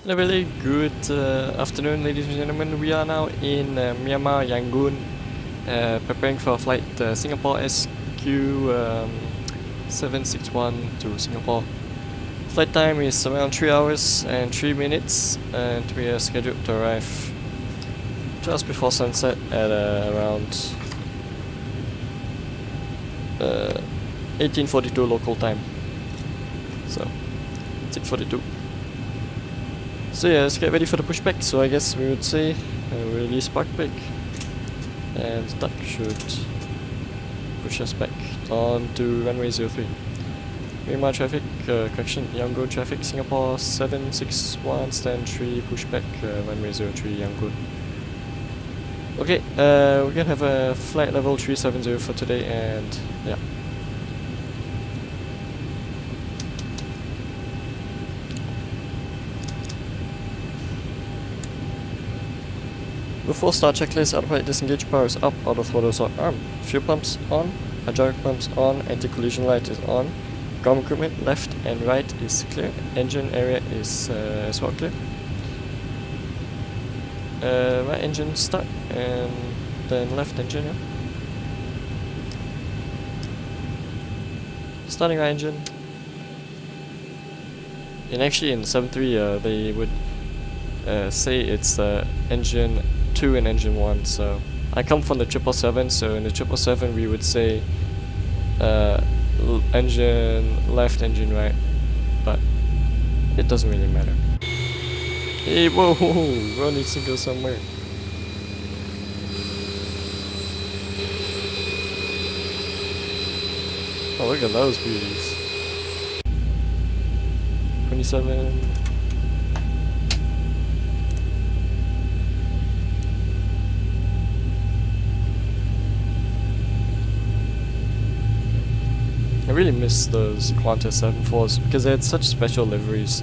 A really good afternoon, ladies and gentlemen. We are now in Myanmar, Yangon, preparing for a flight Singapore SQ761 to Singapore. Flight time is around 3 hours and 3 minutes, and we are scheduled to arrive just before sunset at around 1842 local time. So, 6:42. So yeah, let's get ready for the pushback. So I guess we would say release park brake, and that should push us back on to runway 03. Myanmar traffic, correction, Yangon traffic, Singapore 761, stand 3, pushback, runway 03, Yangon. Okay, we're gonna have a flight level 370 for today, and yeah. Before start checklist, autopilot disengage, power is up, auto throttles are armed, fuel pumps on, hydraulic pumps on, anti-collision light is on, ground equipment left and right is clear, engine area is as well clear. Right engine start, and then left engine, yeah. Starting right engine. And actually in 7.3 they would say it's engine 2 and engine 1, so I come from the 777, so in the 777 we would say engine left, engine right, but it doesn't really matter. Hey, whoa, bro needs to go somewhere. Oh, look at those beauties. 27. I really miss those Qantas 7.4s because they had such special liveries.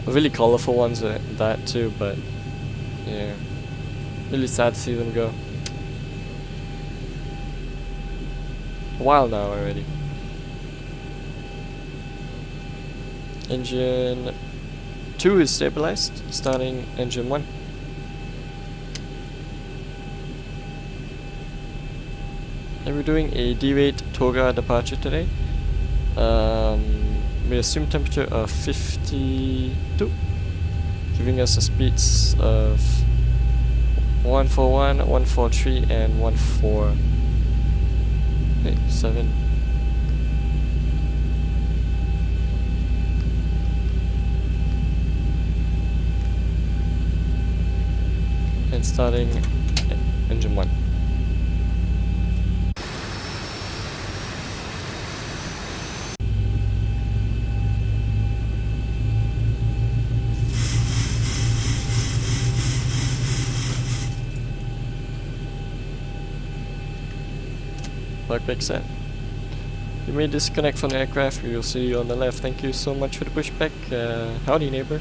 Really colorful ones at that too, but yeah, really sad to see them go. A while now already. Engine 2 is stabilized, starting engine 1. And we're doing a D-rate Toga departure today. We assume temperature of 52, giving us the speeds of 141, 143, and 147. And starting engine 1. Park brake set. You may disconnect from the aircraft. We will see you on the left. Thank you so much for the pushback. Howdy, neighbor.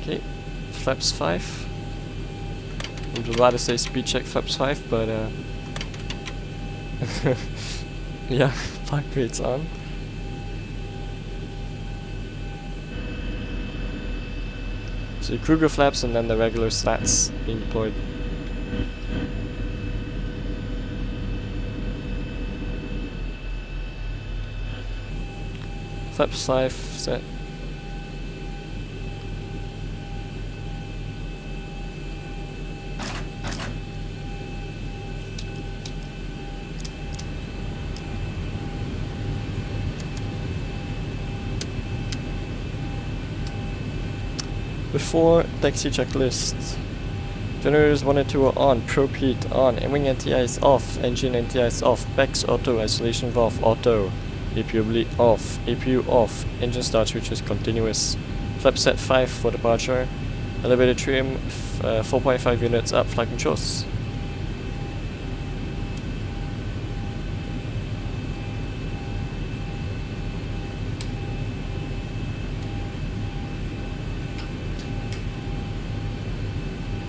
Okay, flaps 5. I would rather say speed check flaps 5, but yeah, park brake's on. So the Kruger flaps and then the regular slats being deployed. Flaps 5 set. Before taxi checklist, generators 1 and 2 are on, probe heat on, wing NTI is off, engine NTI is off, PEX auto, isolation valve auto, APU bleed off, APU off, engine start switch is continuous, flap set 5 for departure, elevator trim 4.5 units up, flight controls.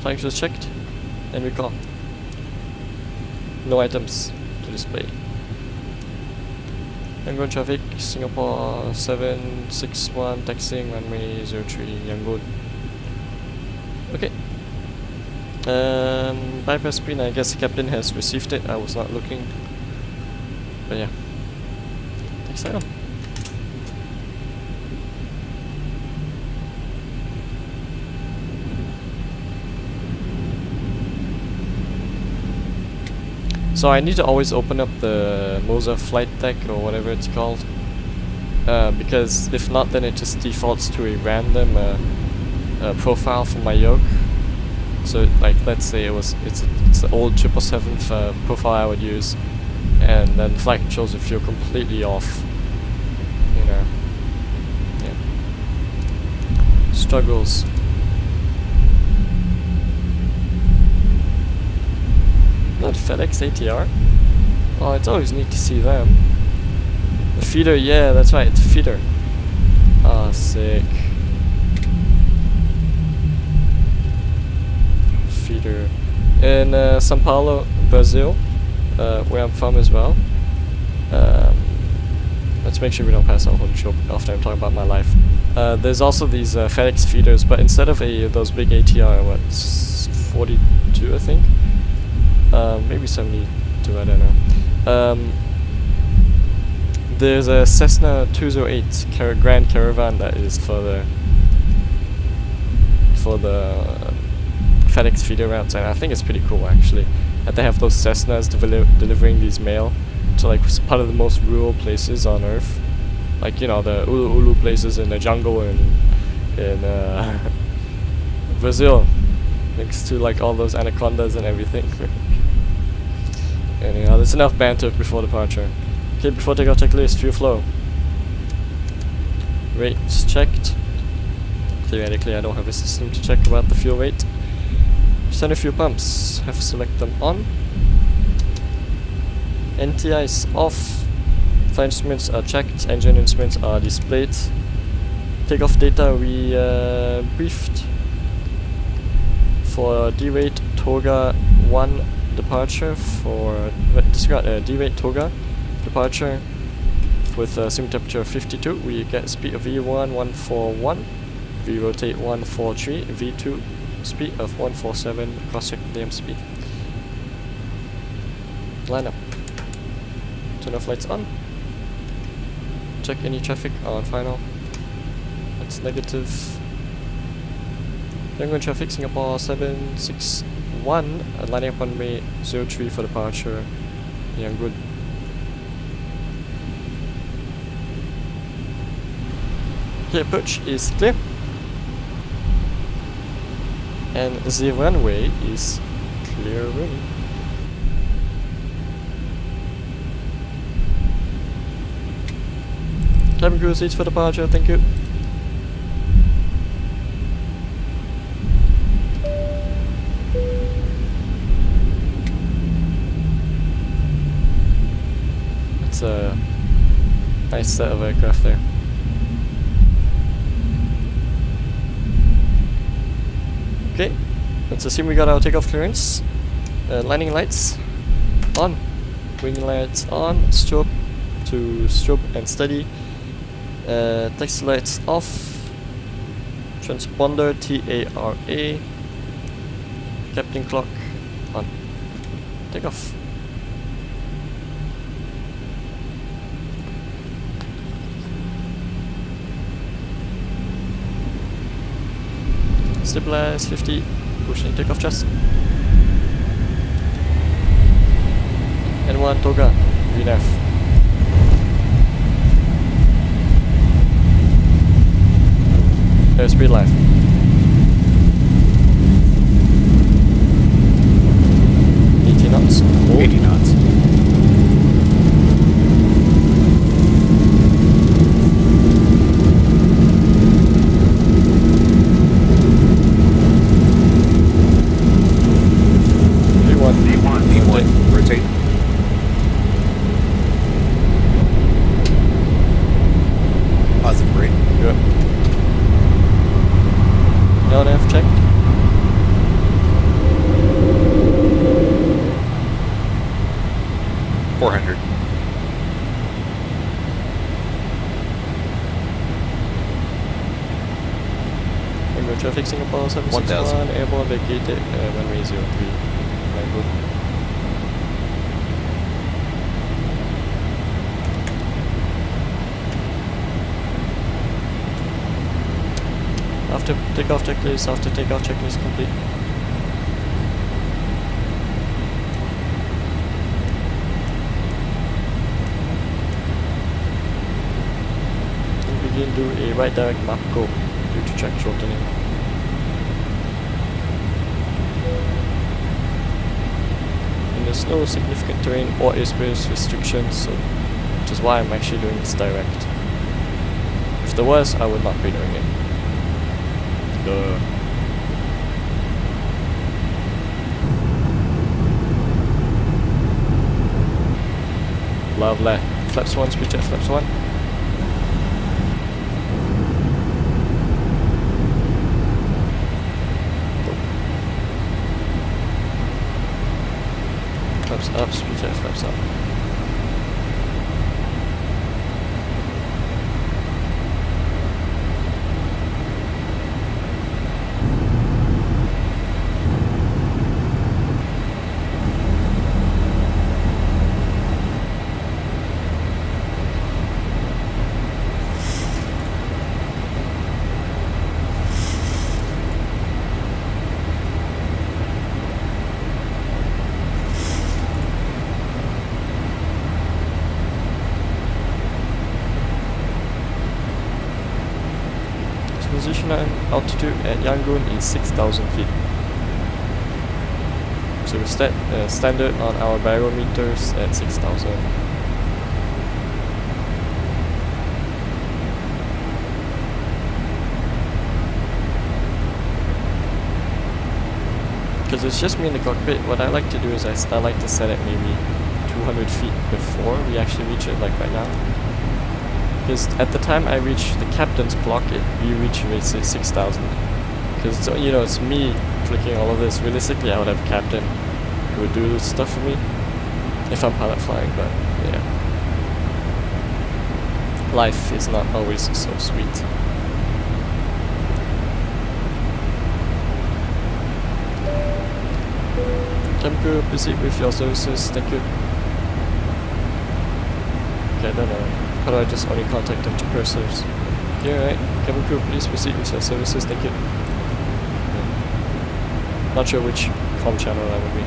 Flight was checked, and recall. No items to display. Yangon traffic, Singapore 761, taxiing runway 03, Yangon. Okay. Bypass screen, I guess the captain has received it, I was not looking. But yeah. Next item. So I need to always open up the Moza flight deck or whatever it's called, because if not, then it just defaults to a random profile for my yoke. So like, let's say it's the old 777 profile I would use, and then flight controls would feel completely off. You know, yeah. Struggles. Not FedEx ATR? Oh, it's always neat to see them. The feeder, yeah, that's right, it's a feeder. Ah, sick. Feeder. In São Paulo, Brazil, where I'm from as well. Let's make sure we don't pass out whole show after I'm talking about my life. There's also these FedEx feeders, but instead of those big ATR, what, 42 I think? Maybe 72, I don't know. There's a Cessna 208 Grand Caravan that is for the FedEx feeder routes, and I think it's pretty cool actually. And they have those Cessnas delivering these mail to like part of the most rural places on Earth, like, you know, the Ulu places in the jungle in Brazil, next to like all those anacondas and everything. Anyhow, there's enough banter before departure. Okay, before takeoff checklist, fuel flow. Rates checked. Theoretically, I don't have a system to check about the fuel rate. Center fuel pumps, have to select them on. NTIs off. Flight instruments are checked, engine instruments are displayed. Takeoff data we briefed. For D-rate Toga 1 departure, for D-rate Toga departure with assuming temperature of 52, we get speed of V1 141, V rotate 143, V2 speed of 147, cross check DM speed. Line up. Turn off lights on. Check any traffic on final. That's negative. Yangon traffic, Singapore 761, lining up on runway 03 for departure, Yangon. Okay, approach is clear. And the runway is clearing. Cabin crew seats for departure, thank you. It's a nice set of aircraft there. Okay, let's assume we got our takeoff clearance. Landing lights on, wing lights on, strobe to strobe and steady. Taxi lights off, transponder TARA, captain clock on. Takeoff. Stabilize 50, pushing takeoff thrust. N1 Toga, VNAV. Airspeed live. 80 knots. Hold. 80 knots. D1, rotate. Positive rate. Good. Take Singapore 761, airborne vacated, runway 03, Yangon. After takeoff checklist complete. Begin do a right direct map go due to track shortening. And there's no significant terrain or airspace restrictions, so which is why I'm actually doing this direct. If there was, I would not be doing it. Duh. Lovely. Flaps 1, speed jet flaps 1. Flaps up, speed jet flaps up. Position and altitude at Yangon is 6,000 feet. So we're standard on our barometers at 6,000. Because it's just me in the cockpit, what I like to do is I like to set it maybe 200 feet before we actually reach it, like right now. Because at the time I reach the captain's clock, we reach 6,000. Because you know, it's me clicking all of this. Realistically, I would have a captain who would do this stuff for me if I'm pilot flying. But yeah, life is not always so sweet. Cabin crew, proceed with your services. Thank you. Okay, I don't know. How do I just only contact them to pursuers? Yeah, right. Cabin crew, please proceed with your services. Thank you. Yeah. Not sure which comm channel that would be.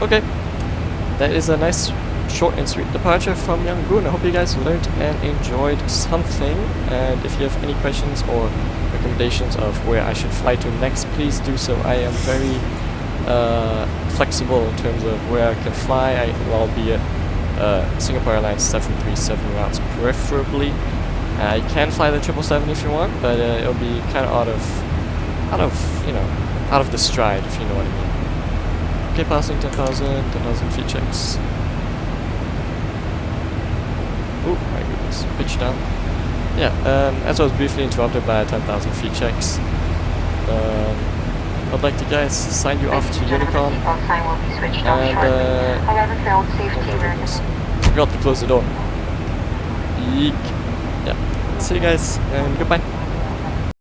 Okay. That is a nice, short and sweet departure from Yangon. I hope you guys learned and enjoyed something. And if you have any questions or recommendations of where I should fly to next, please do so. I am very flexible in terms of where I can fly. I'll be at Singapore Airlines 737 routes preferably. You can fly the 777 if you want, but it'll be kind of out of the stride, if you know what I mean. Okay, passing 10,000 feet checks. Oh my goodness, pitch down. Yeah, as I was briefly interrupted by 10,000 feet checks. I'd like to guys sign you off to Unicom, and forgot to close the door. Eek. Yeah. See you guys, and goodbye.